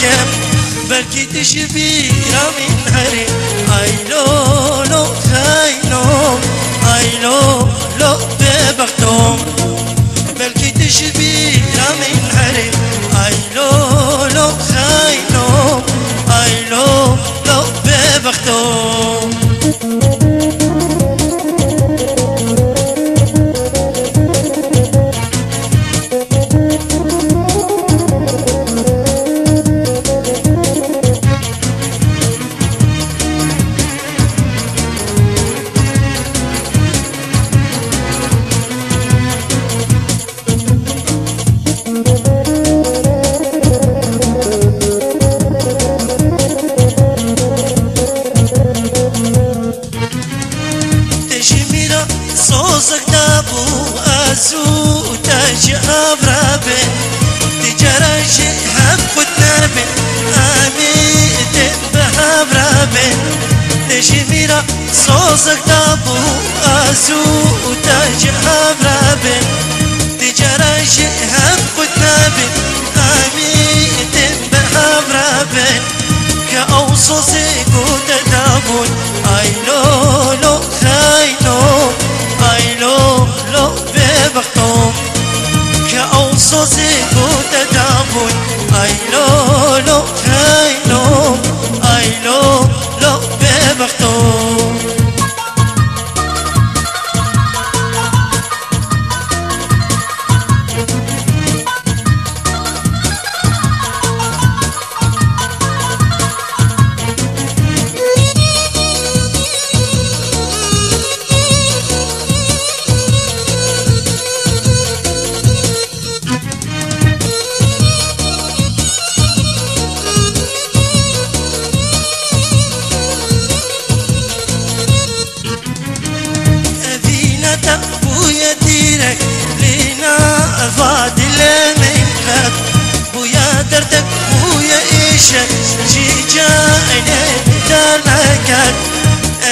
باركم بلكي تشبيرة من هري اي لو لو خاينو اي لو لو ببختم بلكي تشبيرة من هري اي لو لو خاينو اي لو لو ببختم صوصك دابو أزو تاج أبرابي تجرش حب النبي آمين تنبه أبرابي تجميرا صوصك دابو أزو تاج أبرابي تجرش حب النبي آمين تنبه أبرابي كأوصوصي قد دابون أي لو لو خاينو اي لو لو ببختم كأوصوصي قد دابون اي لو لو خاينو اي لو لو ببختم بويا ديرك لينا فاضل منك بويا دردك بويا ايشك جي جاينا درنكت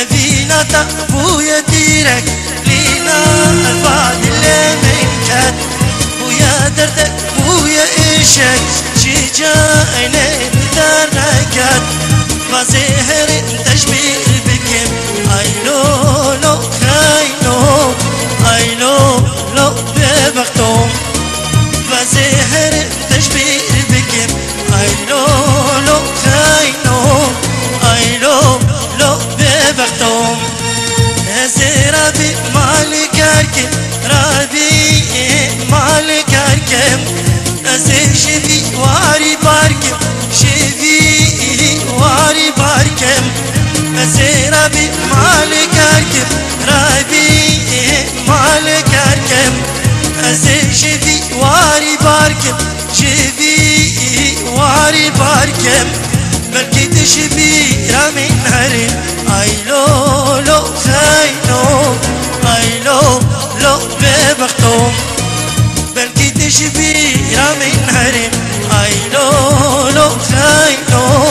ابينا بويا ديرك لينا فاضل منك بويا دردك بويا ايشك جي جاينا درنكت وزهر تشبيه بكم اي لو لو خاينو اي لو لو ببختم وزهر تشبيه بكم اي لو لو خاينو اي لو لو ببختم زرابي مالك اركم رابي مالك اركم ازه شبي واري باركم شبي واري باركم زرابي مالك اركم رابي مالك اركم ازه شبي واري باركم شبي واري باركم بلكي تشبيرة من هرم اي لو لو خاينو اي لو لو ببختم بلكي تشبيرة من هرم اي لو لو خاينو